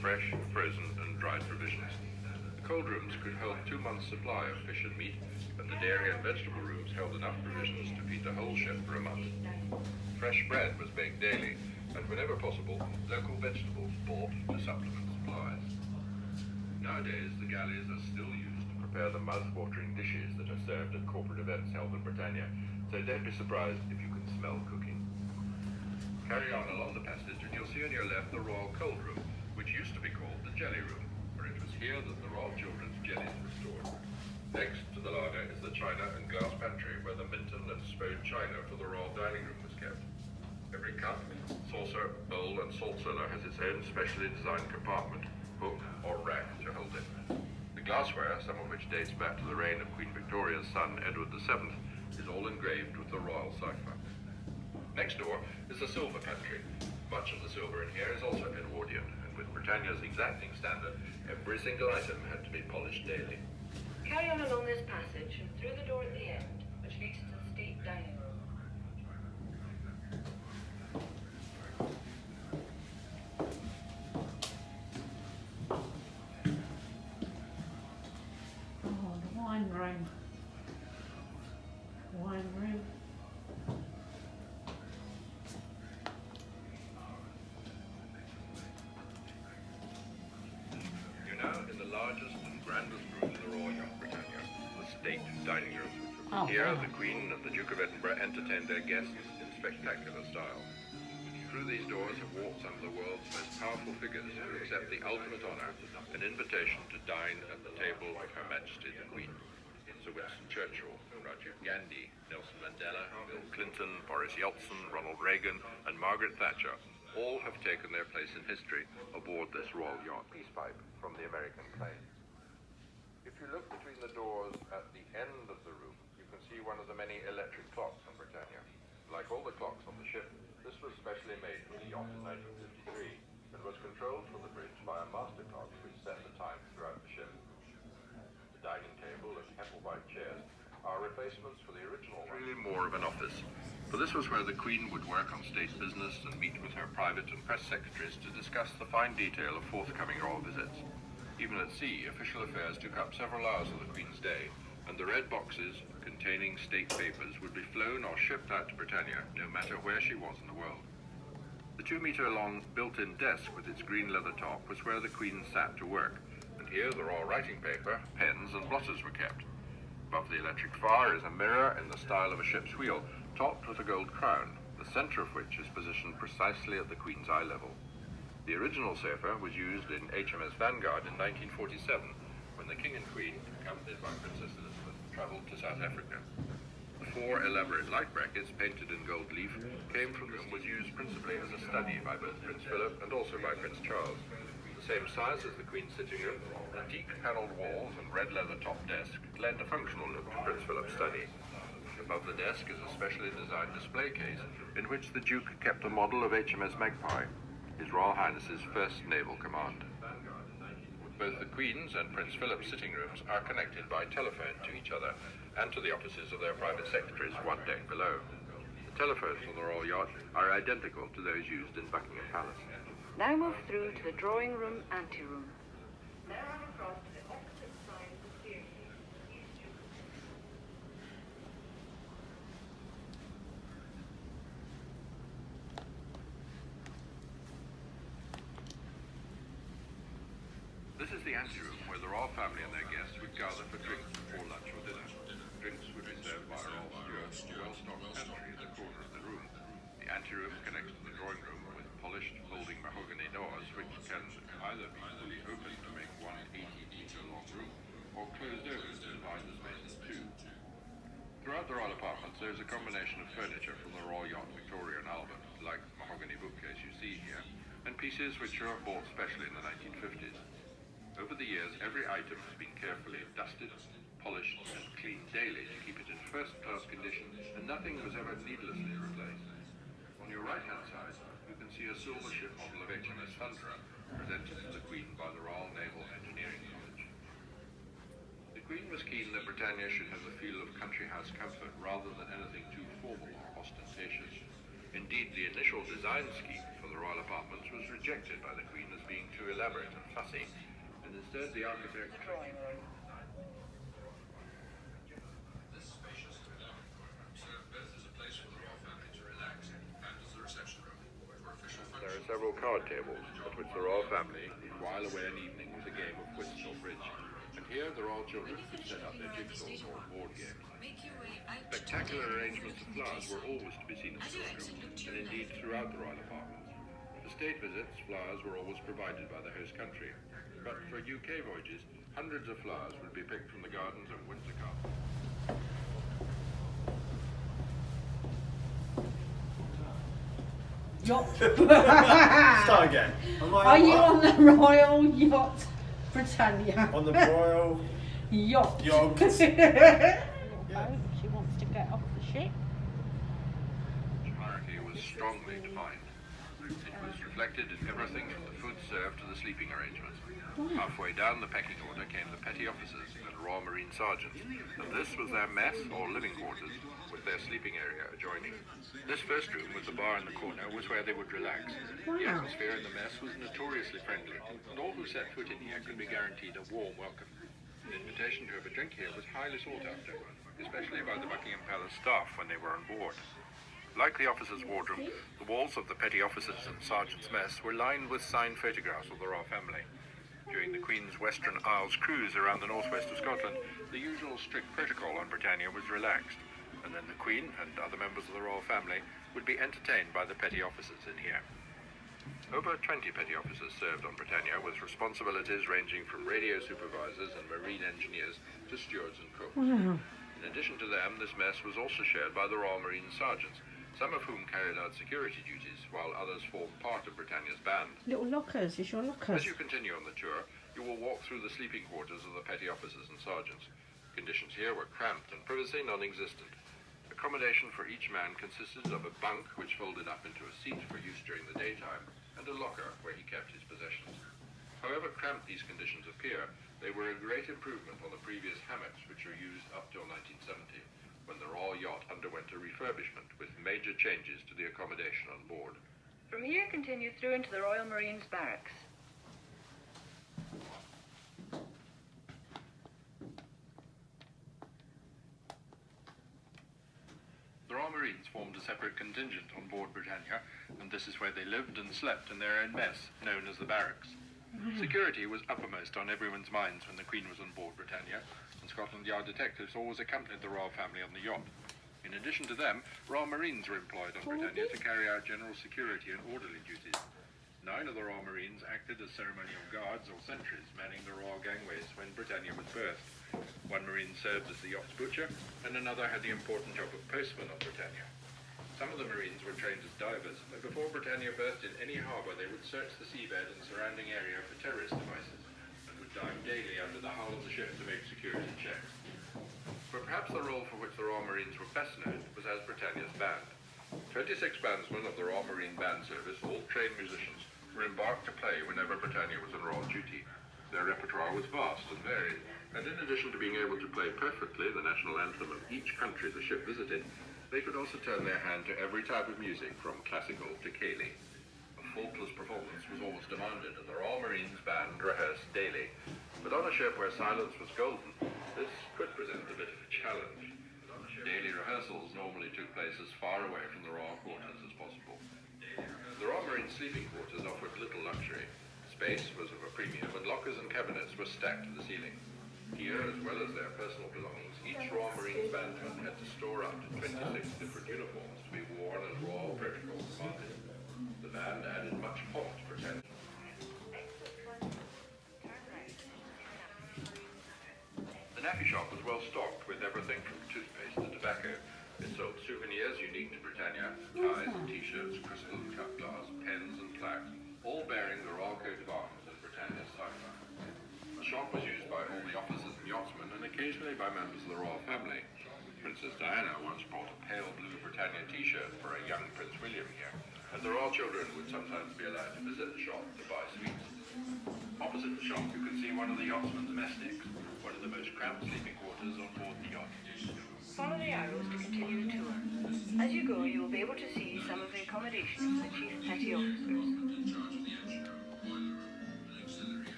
fresh, frozen and dried provisions. The cold rooms could hold 2 months' supply of fish and meat, and the dairy and vegetable rooms held enough provisions to feed the whole ship for a month. Fresh bread was baked daily, and whenever possible, local vegetables bought to supplement supplies. Nowadays, the galleys are still used to prepare the mouth-watering dishes that are served at corporate events held in Britannia, so don't be surprised if you can smell cooking. Carry on along the passage and you'll see on your left the Royal Cold Room, which used to be called the Jelly Room, for it was here that the Royal Children's jellies were stored. Next to the larder is the china and glass pantry, where the Minton and Spode china for the Royal Dining Room was kept. Every cup, saucer, bowl and salt cellar has its own specially designed compartment, hook or rack to hold it. The glassware, some of which dates back to the reign of Queen Victoria's son Edward VII, is all engraved with the royal cipher. Next door is the silver pantry. Much of the silver in here is also Edwardian, and with Britannia's exacting standard, every single item had to be polished daily. Carry on along this passage and through the door at the end, which leads to the state dining room. Oh, the wine room. Wine room. You're now in the largest and grandest room in the Royal Yacht Britannia, the state dining room. Oh, Here, wow. the Queen and the Duke of Edinburgh entertained their guests in spectacular style. Through these doors have walked some of the world's most powerful figures who accept the ultimate honour, an invitation to dine at the table of Her Majesty the Queen. Sir Winston Churchill, Rajiv Gandhi, Nelson Mandela, Bill Clinton, Boris Yeltsin, Ronald Reagan and Margaret Thatcher all have taken their place in history aboard this Royal Yacht peace pipe from the American plane. If you look between the doors at the end of the room, you can see one of the many electric clocks on Britannia. Like all the clocks on the ship, this was specially made for the yacht in 1953 and was controlled from the bridge by a master clock which set the time throughout the ship. The dining table and Hepplewhite chairs are replacements for the original one. Really more of an office, for this was where the Queen would work on state business and meet with her private and press secretaries to discuss the fine detail of forthcoming royal visits. Even at sea, official affairs took up several hours of the Queen's day, and the red boxes containing state papers would be flown or shipped out to Britannia, no matter where she was in the world. The 2-metre-long built-in desk with its green leather top was where the Queen sat to work, and here the royal writing paper, pens and blotters were kept. Above the electric fire is a mirror in the style of a ship's wheel, topped with a gold crown, the centre of which is positioned precisely at the Queen's eye level. The original sofa was used in HMS Vanguard in 1947, when the King and Queen, accompanied by Princess Elizabeth, travelled to South Africa. The 4 elaborate light brackets painted in gold leaf came from the room was used principally as a study by both Prince Philip and also by Prince Charles. The same size as the Queen's sitting room, antique panelled walls and red leather top desk lend a functional look to Prince Philip's study. Above the desk is a specially designed display case in which the Duke kept a model of HMS Magpie, His Royal Highness's first naval command. Both the Queen's and Prince Philip's sitting rooms are connected by telephone to each other and to the offices of their private secretaries one deck below. The telephones on the Royal Yacht are identical to those used in Buckingham Palace. Now move through to the drawing room anteroom. Now run across to the opposite side of the staircase. This is the anteroom where the royal family and their guests would gather for drinks before lunch or dinner. Drinks would be served by a royal steward, a well-stocked pantry in the corner of the room. The anteroom connects to the drawing room with polished folding mahogany doors which can either be fully opened to make one 80-metre-long room or closed over to divide the space in two. Throughout the royal apartments there is a combination of furniture from the Royal Yacht Victoria and Albert, like the mahogany bookcase you see here, and pieces which were bought specially in the 1950s. Over the years, every item has been carefully dusted, polished and cleaned daily to keep it in first-class condition, and nothing was ever needlessly replaced. On your right-hand side, you can see a silver ship model of HMS Thunderer, presented to the Queen by the Royal Naval Engineering College. The Queen was keen that Britannia should have the feel of country house comfort rather than anything too formal or ostentatious. Indeed, the initial design scheme for the royal apartments was rejected by the Queen as being too elaborate and fussy, and instead the architect... Drawing room. This spacious dining room served both as a place for the royal family to relax and as a reception room for official functions. There are several card tables at which the royal family would while away an evening with a game of whist or bridge. And here the royal children could set up their jigsaws or board games. Spectacular arrangements of flowers were always to be seen in the drawing room, and indeed throughout the royal apartments. For state visits, flowers were always provided by the host country. But for UK voyages, hundreds of flowers would be picked from the gardens of Windsor Castle. Yacht. Start again. Are you on the Royal Yacht Britannia? On the Royal Yacht. Yacht. She wants to get off the ship. Hierarchy was strongly defined. It was reflected in everything from the food served to the sleeping arrangements. Halfway down the pecking order came the petty officers and Royal Marine sergeants, and this was their mess or living quarters, with their sleeping area adjoining. This first room with the bar in the corner was where they would relax. The atmosphere in the mess was notoriously friendly, and all who set foot in here could be guaranteed a warm welcome. An invitation to have a drink here was highly sought after, especially by the Buckingham Palace staff when they were on board. Like the officers' wardroom, the walls of the petty officers and sergeants' mess were lined with signed photographs of the royal family. During the Queen's Western Isles cruise around the northwest of Scotland, the usual strict protocol on Britannia was relaxed, and then the Queen and other members of the royal family would be entertained by the petty officers in here. Over 20 petty officers served on Britannia, with responsibilities ranging from radio supervisors and marine engineers to stewards and cooks. In addition to them, this mess was also shared by the Royal Marine sergeants, some of whom carried out security duties, while others formed part of Britannia's band. Little lockers, is your lockers? As you continue on the tour, you will walk through the sleeping quarters of the petty officers and sergeants. Conditions here were cramped and privacy non-existent. Accommodation for each man consisted of a bunk which folded up into a seat for use during the daytime, and a locker where he kept his possessions. However cramped these conditions appear, they were a great improvement on the previous hammocks which were used up till 1970, when the Royal Yacht underwent a refurbishment with major changes to the accommodation on board. From here, continue through into the Royal Marines Barracks. The Royal Marines formed a separate contingent on board Britannia, and this is where they lived and slept in their own mess, known as the barracks. Security was uppermost on everyone's minds when the Queen was on board Britannia, and Scotland Yard detectives always accompanied the royal family on the yacht. In addition to them, Royal Marines were employed on Britannia to carry out general security and orderly duties. 9 of the Royal Marines acted as ceremonial guards or sentries manning the royal gangways when Britannia was berthed. 1 Marine served as the yacht's butcher, and another had the important job of postman on Britannia. Some of the Marines were trained as divers, and before Britannia berthed in any harbour, they would search the seabed and surrounding area for terrorist devices, and would dive daily under the hull of the ship to make security checks. But perhaps the role for which the Royal Marines were best known was as Britannia's band. 26 bandsmen of the Royal Marine Band Service, all trained musicians, were embarked to play whenever Britannia was on royal duty. Their repertoire was vast and varied, and in addition to being able to play perfectly the national anthem of each country the ship visited, they could also turn their hand to every type of music, from classical to ceilidh. A faultless performance was always demanded, and the Royal Marines Band rehearsed daily. But on a ship where silence was golden, this could present a bit of a challenge. Daily rehearsals normally took place as far away from the royal quarters as possible. The Royal Marine sleeping quarters offered little luxury. Space was of a premium, and lockers and cabinets were stacked to the ceiling. Here, as well as their personal belongings, each Royal Marines bandman had to store up to 26 different uniforms to be worn as royal protocol demanded. The band added much pomp to Britannia. The naffy shop was well stocked with everything from toothpaste to tobacco. It sold souvenirs unique to Britannia, ties and t-shirts, crystal and cut glass, pens and plaques, all bearing the royal coat of arms and Britannia's cipher. The shop was used by all the officers and yachtsmen, and occasionally by members of the royal family. Princess Diana once bought a pale blue Britannia t-shirt for a young Prince William here, and the royal children would sometimes be allowed to visit the shop to buy sweets. Opposite the shop you can see one of the yachtsmen's mess decks, one of the most cramped sleeping quarters on board the yacht. Follow the arrows to continue the tour. As you go, you will be able to see some of the accommodation for the chief petty officers.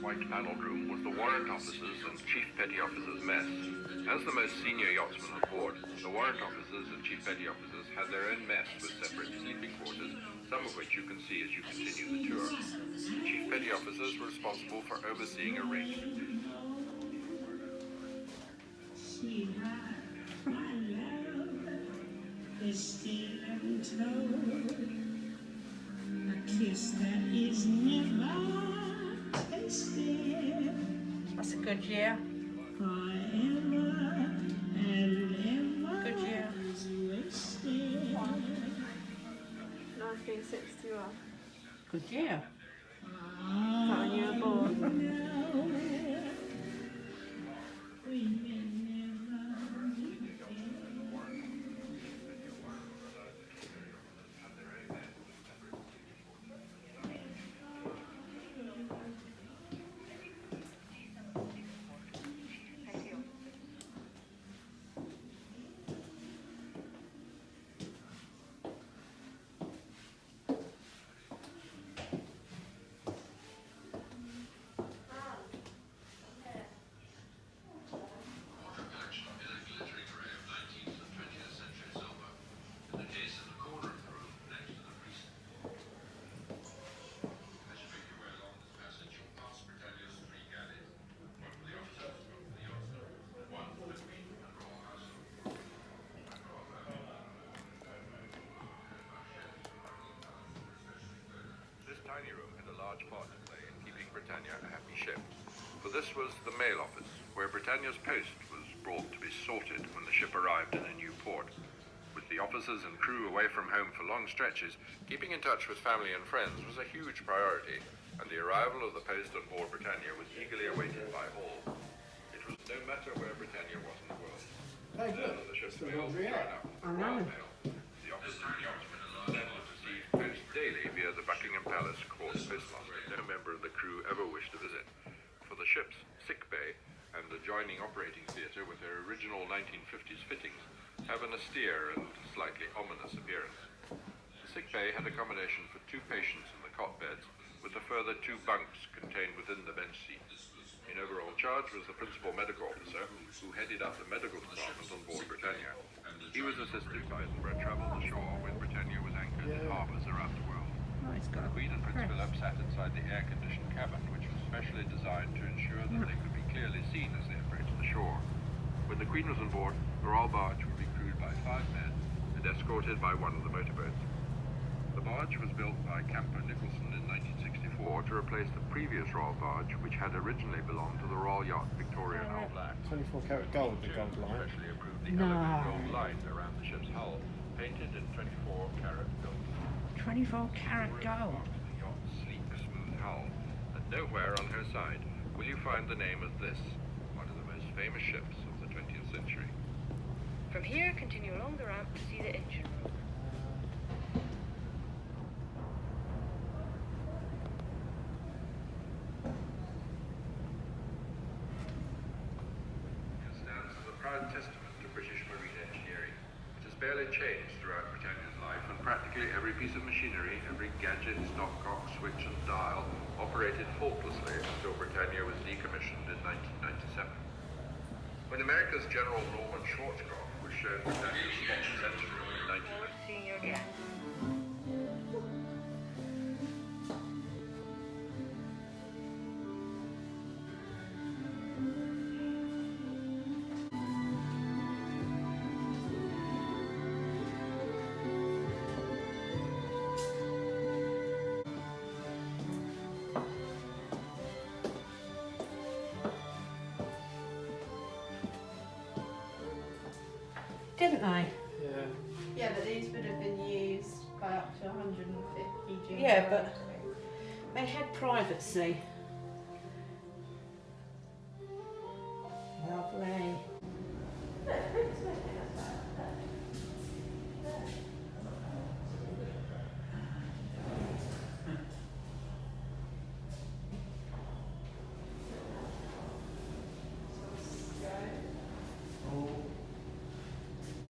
White panelled room was the warrant officers and chief petty officers' mess. As the most senior yachtsmen aboard, the warrant officers and chief petty officers had their own mess with separate sleeping quarters, some of which you can see as you continue the tour. The chief petty officers were responsible for overseeing arrangements. A kiss that is never tasted. That's a good year. Forever and ever. Good year. Wasted. 1961. Good year. That when you were born. Tiny room had a large part to play in keeping Britannia a happy ship, for this was the mail office, where Britannia's post was brought to be sorted when the ship arrived in a new port. With the officers and crew away from home for long stretches, keeping in touch with family and friends was a huge priority, and the arrival of the post on board Britannia was eagerly awaited by all. It was no matter where Britannia was in the world. The ship's mail would turn up with the royal mail. The officers and yachtsmen then received post daily via the Buckingham Palace Court Postmaster. No member of the crew ever wished to visit, for the ship's sick bay and adjoining operating theatre with their original 1950s fittings have an austere and slightly ominous appearance. The sick bay had accommodation for 2 patients in the cot beds, with a further 2 bunks contained within the bench seats. In overall charge was the principal medical officer, who headed up the medical department on board Britannia. He was assisted by Edinburgh travel ashore when Britannia was anchored in harbours around the world. Oh, it's got The Queen and Prince press. Philip sat inside the air-conditioned cabin, which was specially designed to ensure that they could be clearly seen as they approached the shore. When the Queen was on board, the royal barge would be crewed by 5 men and escorted by one of the motorboats. The barge was built by Camper Nicholson in 1964 to replace the previous royal barge, which had originally belonged to the Royal Yacht Victoria and Albert. 24 karat gold, the gold line. Especially approved the No. elegant gold line around the ship's hull, painted in 24 karat gold. 24 karat gold. The yacht's sleek, smooth hull, and nowhere on her side will you find the name of this, one of the most famous ships of the 20th century. From here, continue along the ramp to see the engine room. It stands as a proud testament to British marine engineering. It has barely changed throughout Britannia's life, and practically every piece of machinery, every gadget, stopcock, switch and dial operated faultlessly until Britannia was decommissioned in 1997. When America's General Norman Schwarzkopf was shown Britannia's spot engine room in 1990, Seeing your guests. Didn't they? Yeah. Yeah, but these would have been used by up to 150 G. Yeah, but they had privacy.